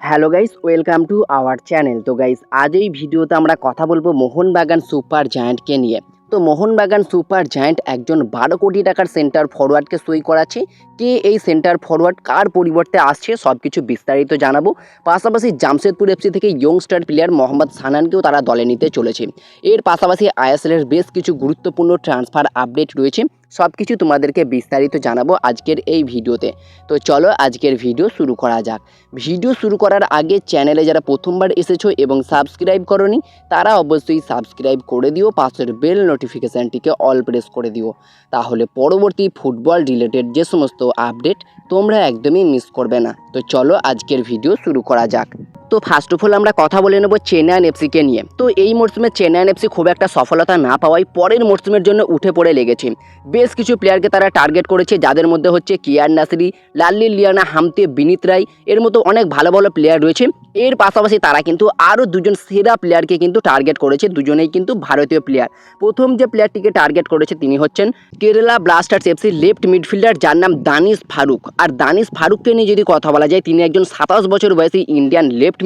Hello guys, welcome to our channel. তো guys, আজ এই ভিডিওতে আমরা কথা বলবো মোহনবাগান সুপার জায়ান্টকে নিয়ে। তো মোহনবাগান সুপার জায়ান্ট একজন 12 কোটি টাকার সেন্টার ফরওয়ার্ডকে সই করাচ্ছে। কে এই সেন্টার ফরওয়ার্ড, কার পরিবর্তে আসছে, সব কিছু বিস্তারিত জানাবো। পাশাপাশি জামশেদপুর এফসি থেকে ইয়ংস্টার প্লেয়ার মোহাম্মদ সানানকেও তারা দলে নিতে চলেছে। এর পাশাপাশি আইএসএলের বেশ কিছু গুরুত্বপূর্ণ ট্রান্সফার আপডেট রয়েছে। সব কিছু তোমাদেরকে বিস্তারিত জানাবো আজকের এই ভিডিওতে। তো চলো আজকের ভিডিও শুরু করা যাক। ভিডিও শুরু করার আগে চ্যানেলে যারা প্রথমবার এসেছো এবং সাবস্ক্রাইব করোনি তারা অবশ্যই সাবস্ক্রাইব করে দিও, পাশের বেল নোটিফিকেশানটিকে অল প্রেস করে দিও, তাহলে পরবর্তী ফুটবল রিলেটেড যে সমস্ত আপডেট তোমরা একদমই মিস করবে না। তো চলো আজকের ভিডিও শুরু করা যাক। তো ফার্স্ট অফ অল আমরা কথা বলে নেব চেন্নাইন এফসিকে নিয়ে। তো এই মরশুমে চেন্নাইন এফসি খুব একটা সফলতা না পাওয়ায় পরের মরশুমের জন্য উঠে পড়ে লেগেছে। বেশ কিছু প্লেয়ারকে তারা টার্গেট করেছে, যাদের মধ্যে হচ্ছে কিয়ার নাসরি, লাল্লি লিয়ানা হামতে, বিনীত রায়, এর মতো অনেক ভালো ভালো প্লেয়ার রয়েছে। এর পাশাপাশি তারা কিন্তু আরও দুজন সেরা প্লেয়ারকে কিন্তু টার্গেট করেছে, দুজনেই কিন্তু ভারতীয় প্লেয়ার। প্রথম যে প্লেয়ারটিকে টার্গেট করেছে তিনি হচ্ছেন Kerala Blasters FC left midfielder, যার নাম দানিশ ফারুক। আর দানিশ ফারুককে নিয়ে যদি কথা বলা যায়, তিনি একজন 27 বছর বয়সী ইন্ডিয়ান লেফট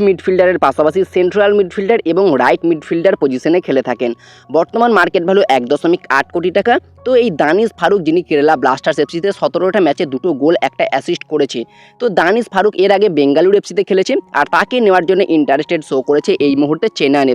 মিডফিল্ডারের পাশাপাশি সেন্ট্রাল মিডফিল্ডার এবং রাইট মিডফিল্ডার পজিশনে খেলে থাকেন। বর্তমান মার্কেট ভ্যালু 1.8 কোটি টাকা। তো এই দানিশ ফারুক, যিনি কেরালা ব্লাস্টার্স এফসিতে 17টা ম্যাচে 2টো গোল, একটা অ্যাসিস্ট করেছে। তো দানিশ ফারুক এর আগে বেঙ্গালুরু এফসিতে খেলেছে, আর তাকে নেওয়ার জন্য ইন্টারেস্টেড শো করেছে এই মুহূর্তে চেন্নাইন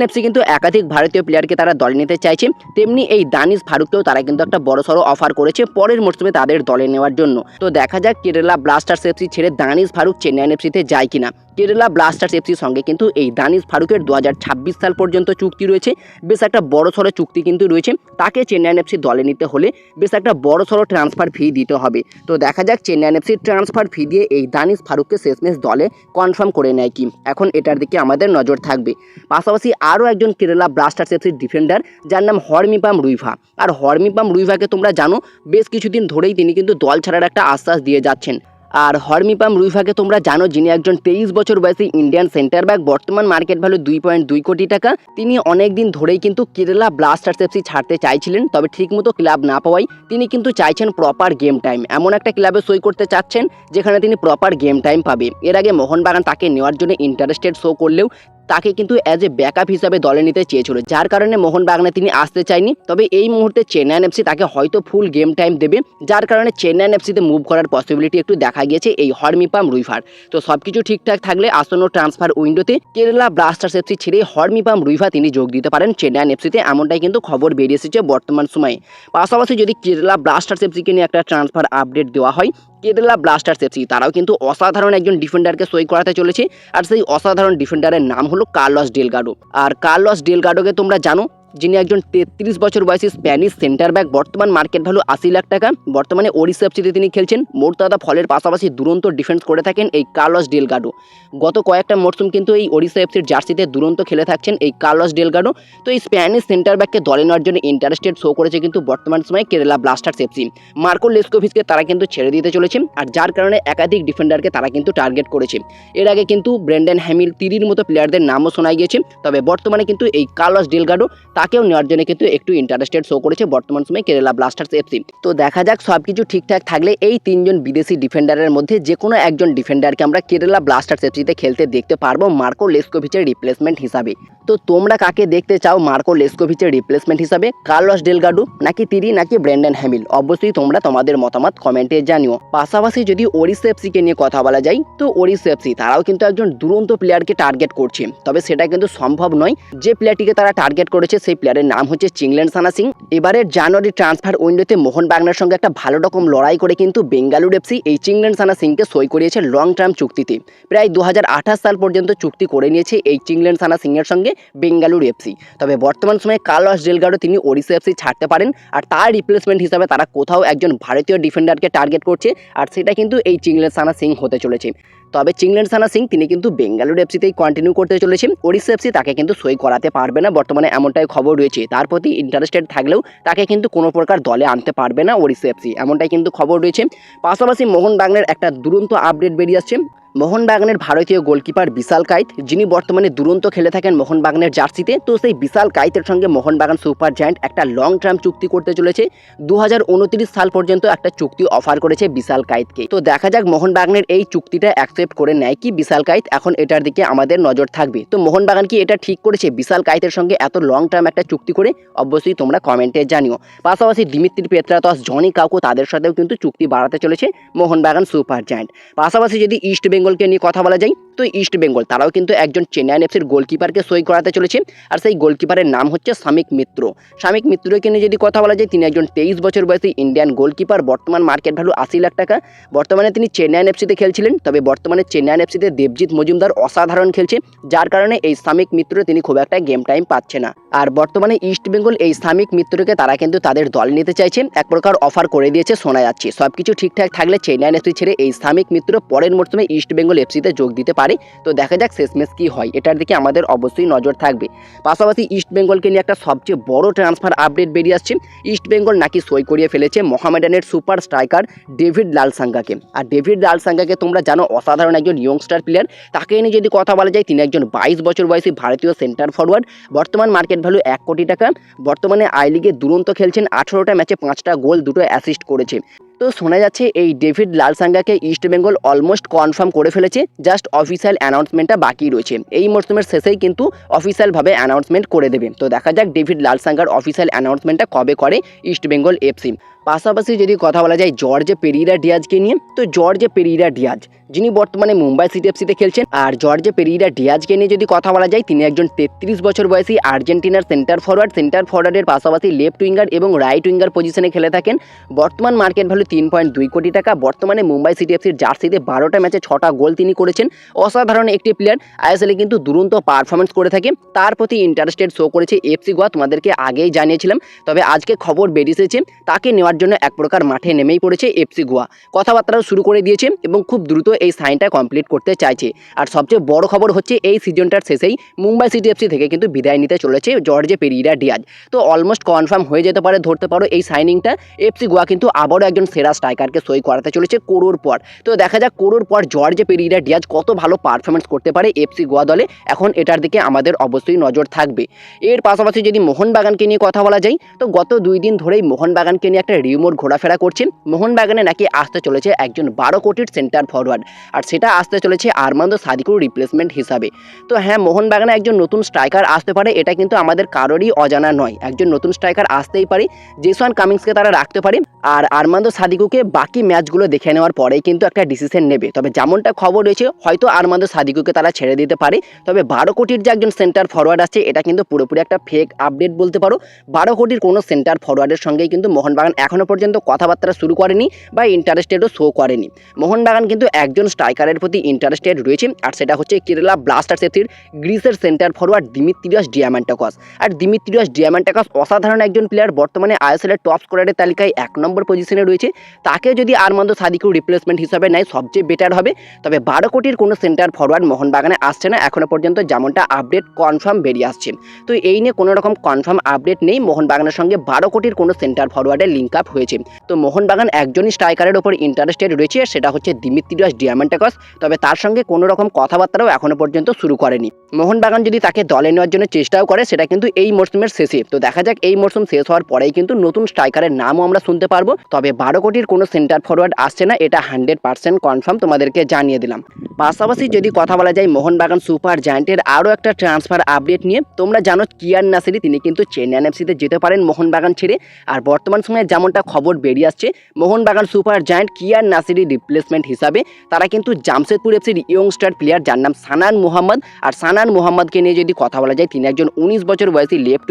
এফসি কিন্তু একাধিক ভারতীয় প্লেয়ারকে তারা দলে নিতে চাইছে। তেমনি এই দানিশ ফারুককেও তারা কিন্তু একটা বড়সড় অফার করেছে পরের মরশুমে তাদের দলে নেওয়ার জন্য। তো দেখা যাক কেরালা ব্লাস্টার্স এফসি ছেড়ে দানিশ ফারুক চেন্নাইন এফসিতে যায় কিনা। কেরালা ব্লাস্টার্স এফসির সঙ্গে কিন্তু এই দানিশ ফারুকের 2026 সাল পর্যন্ত চুক্তি রয়েছে। বেশ একটা বড়সড় চুক্তি কিন্তু রয়েছে। তাকে চেন্নাইন এফসি দলে নিতে হলে বেশ একটা বড়সড় ট্রান্সফার ফি দিতে হবে। তো দেখা যাক চেন্নাইন এফসির ট্রান্সফার ফি দিয়ে এই দানিশ ফারুককে শেষমেশ দলে কনফার্ম করে নেয় কি। এখন এটার দিকে আমাদের নজর থাকবে। পাশাপাশি আরও একজন কেরালা ব্লাস্টার্স এফসির ডিফেন্ডার, যার নাম হরমিপাম রুইভা। আর হরমিপাম রুইভাকে তোমরা জানো, বেশ কিছুদিন ধরেই তিনি কিন্তু দল ছাড়ার একটা আশ্বাস দিয়ে যাচ্ছেন। আর হরমিপাম রুইভাকে তোমরা জানো, যিনি একজন 23 বছর বয়সী ইন্ডিয়ান সেন্টার ব্যাক, বর্তমান মার্কেট ভ্যালু 2.2 কোটি টাকা। তিনি অনেক দিন ধরেই কিন্তু কেরালা ব্লাস্টার্স এফসি ছাড়তে চাইছিলেন, তবে ঠিকমতো ক্লাব না পাওয়ায় তিনি কিন্তু চাইছেন প্রপার গেম টাইম। এমন একটা ক্লাবে সই করতে চাচ্ছেন যেখানে তিনি প্রপার গেম টাইম পাবে। এর আগে মোহনবাগান তাকে নেওয়ার জন্য ইন্টারেস্টেড শো করলেও তাকে কিন্তু অ্যাজ এ ব্যাকআপ হিসাবে দলে নিতে চেয়েছিল, যার কারণে মোহনবাগানে তিনি আসতে চায়নি। তবে এই মুহূর্তে চেন্নাইন এফসি তাকে হয়তো ফুল গেম টাইম দেবে, যার কারণে চেন্নাইন এফসিতে মুভ করার পসিবিলিটি একটু দেখা গিয়েছে এই হরমিপাম রুইভার। তো সব কিছু ঠিকঠাক থাকলে আসন্ন ট্রান্সফার উইন্ডোতে কেরালা ব্লাস্টার্স এফসি ছেড়ে হরমিপাম রুইভা তিনি যোগ দিতে পারেন চেন্নাইন এফসিতে, এমনটাই কিন্তু খবর বেরিয়ে এসেছে বর্তমান সময়ে। পাশাপাশি যদি কেরালা ব্লাস্টার্স এফসিকে নিয়ে একটা ট্রান্সফার আপডেট দেওয়া হয়, কেরালা ব্লাস্টার্স এফসি তারাও কিন্তু অসাধারণ একজন ডিফেন্ডারকে সই করাতে চলেছে। আর সেই অসাধারণ ডিফেন্ডারের নাম হলো কার্লোস ডেলগাডো। আর কার্লোস ডেলগাডোকে তোমরা জানো, যিনি একজন 33 বছর বয়সী স্প্যানিশ সেন্টার ব্যাক, বর্তমান মার্কেট ভ্যালু 80 লাখ টাকা। বর্তমানে ওড়িশা এফসিতে তিনি খেলছেন। মোর্তাদা ফলের পাশাপাশি দুরন্ত ডিফেন্স করে থাকেন এই কার্লোস ডেলগাডো। গত কয়েকটা মরশুম কিন্তু এই ওড়িশা এফসির জার্সিতে দুরন্ত খেলে থাকছেন এই কার্লোস ডেলগাডো। তো এই স্প্যানিশ সেন্টার ব্যাককে দলে নেওয়ার জন্য ইন্টারেস্টেড শো করেছে কিন্তু বর্তমান সময়ে কেরালা ব্লাস্টার্স এফসি। মার্কো লেস্কোভিচকে তারা কিন্তু ছেড়ে দিতে চলেছে, আর যার কারণে একাধিক ডিফেন্ডারকে তারা কিন্তু টার্গেট করেছে। এর আগে কিন্তু ব্রেন্ডন হ্যামিল, তিরির মতো প্লেয়ারদের নামও শোনা গিয়েছে। তবে বর্তমানে কিন্তু এই কার্লোস ডেলগাডো তাকেও নেওয়ার জন্য কিন্তু একটু ইন্টারেস্টেড শো করেছে বর্তমান সময়ে কেরালা ব্লাস্টার্স এফসি। তো দেখা যাক সবকিছু ঠিকঠাক থাকলে এই তিনজন বিদেশি ডিফেন্ডারের মধ্যে যে কোনো একজন ডিফেন্ডারকে আমরা কেরালা ব্লাস্টার্স এফসিতে খেলতে দেখতে পারবো মার্কো লেস্কোভিচের রিপ্লেসমেন্ট হিসাবে। তো তোমরা কাকে দেখতে চাও মার্কো লেস্কোভিচের রিপ্লেসমেন্ট হিসাবে? কার্লোস ডেলগাডো, নাকি তিরি, নাকি ব্রেন্ডন হ্যামিল? অবশ্যই তোমরা তোমাদের মতামত কমেন্টে জানিও। পাশাপাশি যদি ওড়িশা এফসিকে নিয়ে কথা বলা যায়, তো ওড়িশা এফসি তারাও কিন্তু একজন দুরন্ত প্লেয়ারকে টার্গেট করছে। তবে সেটা কিন্তু সম্ভব নয়। যে প্লেয়ারটিকে তারা টার্গেট করেছে সেই প্লেয়ারের নাম হচ্ছে চিংলেন সানা সিং। এবারের জানুয়ারি ট্রান্সফার উইন্ডোতে মোহনবাগানের সঙ্গে একটা ভালো রকম লড়াই করে কিন্তু বেঙ্গালুরু এফসি এই চিংলেন সানা সিংকে সই করিয়েছে লং টার্ম চুক্তিতে। প্রায় 2028 সাল পর্যন্ত চুক্তি করে নিয়েছে এই চিংলেন সানা সিংয়ের সঙ্গে বেঙ্গালুরু এফসি। তবে বর্তমান সময়ে কার্লোস ডেলগাডো তিনি ওড়িশা এফসি ছাড়তে পারেন, আর তার রিপ্লেসমেন্ট হিসাবে তারা কোথাও একজন ভারতীয় ডিফেন্ডারকে টার্গেট করছে, আর সেটা কিন্তু এই চিংলেন সানা সিং হতে চলেছে। তবে চিংলেন সানা সিং তিনি কিন্তু বেঙ্গালুরু এফসিতেই কন্টিনিউ করতে চলেছেন। ওড়িশা এফসি তাকে কিন্তু সই করাতে পারবে না, বর্তমানে এমনটাই খবর রয়েছে। তার প্রতি ইন্টারেস্টেড থাকলেও তাকে কিন্তু কোনো প্রকার দলে আনতে পারবে না ওড়িশা এফসি, এমনটাই কিন্তু খবর রয়েছে। পাশাপাশি মোহনবাগানের একটা দুরন্ত আপডেট বেরিয়ে আসছে। মোহনবাগানের ভারতীয় গোলকিপার বিশাল কাইত, যিনি বর্তমানে দুরন্ত খেলে থাকেন মোহনবাগানের জার্সিতে। তো সেই বিশাল কাইতের সঙ্গে মোহনবাগান সুপার জায়ান্ট একটা লং টার্ম চুক্তি করতে চলেছে। 2029 সাল পর্যন্ত একটা চুক্তি অফার করেছে বিশাল কাইতকে। তো দেখা যাক মোহনবাগানের এই চুক্তিটা অ্যাকসেপ্ট করে নেয় কি বিশাল কাইত। এখন এটার দিকে আমাদের নজর থাকবে। তো মোহনবাগান কি এটা ঠিক করেছে বিশাল কাইতের সঙ্গে এত লং টার্ম একটা চুক্তি করে? অবশ্যই তোমরা কমেন্টে জানিও। পাশাপাশি দিমিত্রি পেত্রাতস, জনি কাউকো তাদের সাথেও কিন্তু চুক্তি বাড়াতে চলেছে মোহনবাগান সুপার জায়ান্ট। পাশাপাশি যদি ইস্ট বেঙ্গলকে নিয়ে কথা বলা যায়, তো ইস্ট বেঙ্গল তারাও কিন্তু একজন চেন্নাই এফসির গোলকিপারকে সই করাতে চলেছে। আর সেই গোলকিপারের নাম হচ্ছে শামিক মিত্র। শামিক মিত্রকে নিয়ে যদি কথা বলা যায়, তিনি একজন 23 বছর বয়সী ইন্ডিয়ান গোলকিপার। বর্তমান মার্কেট ভ্যালু 80 লাখ টাকা। বর্তমানে তিনি চেন্নাই এফসিতে খেলছিলেন, তবে বর্তমানে চেন্নাই এফসিতে দেবজিৎ মজুমদার অসাধারণ খেলছে, যার কারণে এই শামিক মিত্র তিনি খুব একটা গেম টাইম পাচ্ছে না। আর বর্তমানে ইস্ট বেঙ্গল এই শামিক মিত্রকে তারা কিন্তু তাদের দল নিতে চাইছেন, এক প্রকার অফার করে দিয়েছে শোনা যাচ্ছে। সবকিছু ঠিকঠাক থাকলে চেন্নাই এফসি ছেড়ে এই শামিক মিত্র পরের মরশুমে ইস্ট বেঙ্গল এফসিতে যোগ দিতে পারে। তো দেখা যাক শেষমেশ কি হয়, এটার দিকে আমাদের অবশ্যই নজর থাকবে। পাশাপাশি ইস্ট বেঙ্গলকে নিয়ে একটা সবচেয়ে বড় ট্রান্সফার আপডেট বেরিয়ে আসছে। ইস্ট বেঙ্গল নাকি সই করিয়ে ফেলেছে মোহামেডানের সুপার স্ট্রাইকার ডেভিড লালসাঙ্গাকে। আর ডেভিড লালসাঙ্গাকে তোমরা জানো অসাধারণ একজন ইয়ংস্টার প্লেয়ার। তাকে নিয়ে যদি কথা বলা যায়, তিনি একজন 22 বছর বয়সী ভারতীয় সেন্টার ফরওয়ার্ড। বর্তমান মার্কেট ভ্যালু 1 কোটি টাকা। বর্তমানে আই লিগে দুরন্ত খেলছেন, 18টা ম্যাচে 5টা গোল, 2টো অ্যাসিস্ট করেছে। তো শোনা যাচ্ছে এই ডেভিড লালসাঙ্গাকে ইস্ট বেঙ্গল অলমোস্ট কনফার্ম করে ফেলেছে, জাস্ট অফিসিয়াল অ্যানাউন্সমেন্টটা বাকি রয়েছে। এই মরশুমের শেষেই কিন্তু অফিসিয়ালভাবে অ্যানাউন্সমেন্ট করে দেবে। তো দেখা যাক ডেভিড লালসাঙ্গার অফিসিয়াল অ্যানাউন্সমেন্টটা কবে করে ইস্ট বেঙ্গল এফসি। পাশাপাশি যদি কথা বলা যায় জর্জ পেরিরা ডিয়াজকে নিয়ে, তো জর্জ পেরিরা ডিয়াজ যিনি বর্তমানে মুম্বাই সিটি এফসিতে খেলছেন। আর জর্জ পেরিরা ডিয়াজকে নিয়ে যদি কথা বলা যায়, তিনি একজন 33 বছর বয়সী আর্জেন্টিনার সেন্টার ফরওয়ার্ড। সেন্টার ফরওয়ার্ডের পাশাপাশি লেফট উইঙ্গার এবং রাইট উইঙ্গার পজিশনে খেলে থাকেন। বর্তমান মার্কেট ভ্যালু 3.2 কোটি টাকা। বর্তমানে মুম্বাই সিটি এফসির জার্সিতে 12টা ম্যাচে 6টা গোল তিনি করেছেন। অসাধারণ একটি প্লেয়ার, আইএসএলে কিন্তু দুরন্ত পারফরমেন্স করে থাকে। তার প্রতি ইন্টারেস্টেড শো করেছে এফসি গোয়া, তোমাদেরকে আগেই জানিয়েছিলাম। তবে আজকে খবর বেরিয়ে এসেছে তাকে নেওয়ার জন্য এক প্রকার মাঠে নেমেই পড়েছে এফসি গোয়া। কথাবার্তাও শুরু করে দিয়েছে এবং খুব দ্রুত এই সাইনটা কমপ্লিট করতে চাইছে। আর সবচেয়ে বড় খবর হচ্ছে এই সিজনটার শেষেই মুম্বাই সিটি এফসি থেকে কিন্তু বিদায় নিতে চলেছে জর্জ পেরিরা ডিয়াজ। তো অলমোস্ট কনফার্ম হয়ে যেতে পারে, ধরতে পারো এই সাইনিংটা। এফসি গোয়া কিন্তু আবারও একজন সেরা স্ট্রাইকারকে সই করাতে চলেছে কোরোর পর। তো দেখা যাক কোরোর পর জর্জ পেরিরা ডিয়াজ কত ভালো পারফরমেন্স করতে পারে এফসি গোয়া দলে। এখন এটার দিকে আমাদের অবশ্যই নজর থাকবে। এর পাশাপাশি যদি মোহনবাগানকে নিয়ে কথা বলা যায়, তো গত 2 দিন ধরেই মোহনবাগানকে নিয়ে একটা রিউমার ঘোরাফেরা করছে। মোহনবাগানে নাকি আসতে চলেছে একজন 12 কোটির সেন্টার ফরওয়ার্ড, আর সেটা আসতে চলেছে আরমান্দো সাদিকুর রিপ্লেসমেন্ট হিসাবে। তো হ্যাঁ, মোহনবাগানে একজন নতুন স্ট্রাইকার আসতে পারে, এটা কিন্তু আমাদের কারোরই অজানা নয়। একজন নতুন স্ট্রাইকার আসতেই পারে, জেসন কামিংসকে তারা রাখতে পারে। আর আরমান্দো সাদিকুকে বাকি ম্যাচগুলো দেখে নেওয়ার পরেই কিন্তু একটা ডিসিশন নেবে। তবে যেমনটা খবর রয়েছে, হয়তো আরমান্দো সাদিকুকে তারা ছেড়ে দিতে পারে। তবে 12 কোটির যে একজন সেন্টার ফরওয়ার্ড আছে, এটা কিন্তু পুরোপুরি একটা ফেক আপডেট বলতে পারো। 12 কোটির কোনো সেন্টার ফরওয়ার্ডের সঙ্গেই কিন্তু মোহনবাগান এখনও পর্যন্ত কথাবার্তা শুরু করেনি বা ইন্টারেস্টেডও শো করেনি। মোহনবাগান কিন্তু একজন স্ট্রাইকারের প্রতি ইন্টারেস্টেড রয়েছে, আর সেটা হচ্ছে কেরালা ব্লাস্টার্স এফসির গ্রিসের সেন্টার ফরওয়ার্ড দিমিত্রিয়াস ডিয়ামান্টাকস। আর দিমিত্রিয়াস ডিয়ামান্টাকস অসাধারণ একজন প্লেয়ার, বর্তমানে আইএসএলের টপ স্কোরারের তালিকায় 1 নম্বর পজিশনে রয়েছে। তাকে যদি আরমান্দো সাদিকুর রিপ্লেসমেন্ট হিসাবে নেয় সবচেয়ে বেটার হবে। তবে 12 কোটির কোনো সেন্টার ফরওয়ার্ড মোহনবাগানে আসছে না এখনো পর্যন্ত, যেমনটা আপডেট কনফার্ম বেরিয়ে আসছে। তো এই নিয়ে কোনো রকম কনফার্ম আপডেট নেই মোহনবাগানের সঙ্গে 12 কোটির কোনো সেন্টার ফরওয়ার্ডের লিঙ্ক আপ হয়েছে। তো মোহনবাগান একজনই স্ট্রাইকারের ওপর ইন্টারেস্টেড রয়েছে, সেটা হচ্ছে দিমিত্রিয়াস ডিয়ামান্টাকস। তবে তার সঙ্গে কোনো রকম কথাবার্তাও এখনো পর্যন্ত শুরু করেনি। মোহনবাগান যদি তাকে দলে নেওয়ার জন্য চেষ্টাও করে, সেটা কিন্তু এই মরশুমের শেষে। তো দেখা যাক এই মরশুম শেষ হওয়ার পরেই কিন্তু নতুন স্ট্রাইকারের নামও আমরা শুনতে পারবো। তবে 12 কোটির কোনো সেন্টার ফরওয়ার্ড আসছে না, এটা 100% কনফার্ম, তোমাদেরকে জানিয়ে দিলাম। পাশাপাশি যদি কথা বলা যায় মোহনবাগান সুপার জায়ান্টের আরও একটা ট্রান্সফার আপডেট নিয়ে, তোমরা জানো কিয়ান নাসিরি তিনি কিন্তু চেন্নাই এফসিতে যেতে পারেন মোহনবাগান ছেড়ে। আর বর্তমান সময়ে যেমনটা খবর বেরিয়ে আসছে, Mohun Bagan super giant Kiyan Nassiri replacement হিসাবে তারা কিন্তু জামশেদপুর এফসির ইয়ংস্টার প্লেয়ার যার নাম সানান মোহাম্মদ। আর সানান মোহাম্মদকে নিয়ে যদি কথা বলা যায়, তিনি একজন 19 বছর বয়সী লেফট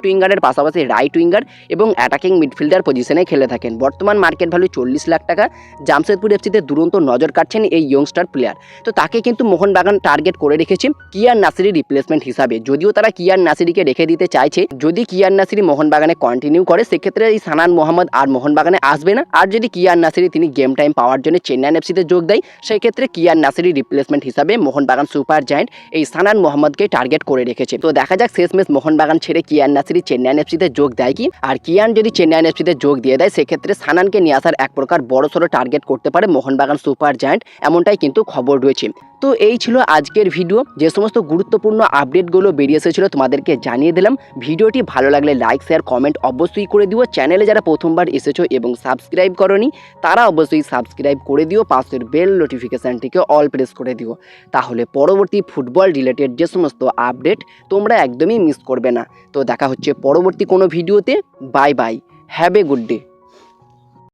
উইঙ্গারের পাশাপাশি রাইট উইঙ্গার এবং অ্যাটাকিং মিডফিল্ডার পজিশনে খেলে থাকেন। বর্তমান মার্কেট ভ্যালু 40 লাখ টাকা। জামশেদপুর এফসিতে দুরন্ত নজর কাটছেন এই ইয়ংস্টার প্লেয়ার। তো তাকে কিন্তু মোহনবাগান টার্গেট করে রেখেছে কিয়ান নাসিরি রিপ্লেসমেন্ট হিসাবে। যদিও তারা কিয়ান নাসিরিকে রেখে দিতে চাইছে, যদি কিয়ান নাসিরি মোহনবাগানে কন্টিনিউ করে সেক্ষেত্রে এই সানান মোহাম্মদ আর মোহনবাগানে আসবে না। আর যদি কিয়ান নাসিরি তিনি গেম টাইম পাওয়ার জন্য চেন্নাই এফসিতে যোগ দেয়, সেই ক্ষেত্রে কিয়ান নাসিরি রিপ্লেসমেন্ট হিসাবে মোহনবাগান সুপার জায়ান্ট এই সানান মোহাম্মদকে টার্গেট করে রেখেছে। তো দেখা যাক শেষমেশ মোহনবাগান ছেড়ে কিয়ান নাসিরি চেন্নাই এফসিতে যোগ দেয় কি। আর কিয়ান যদি চেন্নাই এফসিতে যোগ দিয়ে দেয়, সেক্ষেত্রে সানানকে নিয়ে আসার এক প্রকার বড়সড় টার্গেট করতে পারে মোহনবাগান সুপার জায়ান্ট, এমনটাই কিন্তু খবর আপলোড হয়েছে। তো এই ছিল আজকের ভিডিও, যে সমস্ত গুরুত্বপূর্ণ আপডেটগুলো বেরিয়ে এসেছিলো তোমাদেরকে জানিয়ে দিলাম। ভিডিওটি ভালো লাগলে লাইক শেয়ার কমেন্ট অবশ্যই করে দিও। চ্যানেলে যারা প্রথমবার এসেছো এবং সাবস্ক্রাইব করোনি তারা অবশ্যই সাবস্ক্রাইব করে দিও, পাশের বেল নোটিফিকেশানটিকে অল প্রেস করে দিও, তাহলে পরবর্তী ফুটবল রিলেটেড যে সমস্ত আপডেট তোমরা একদমই মিস করবে না। তো দেখা হচ্ছে পরবর্তী কোনো ভিডিওতে। Bye bye, have a good day.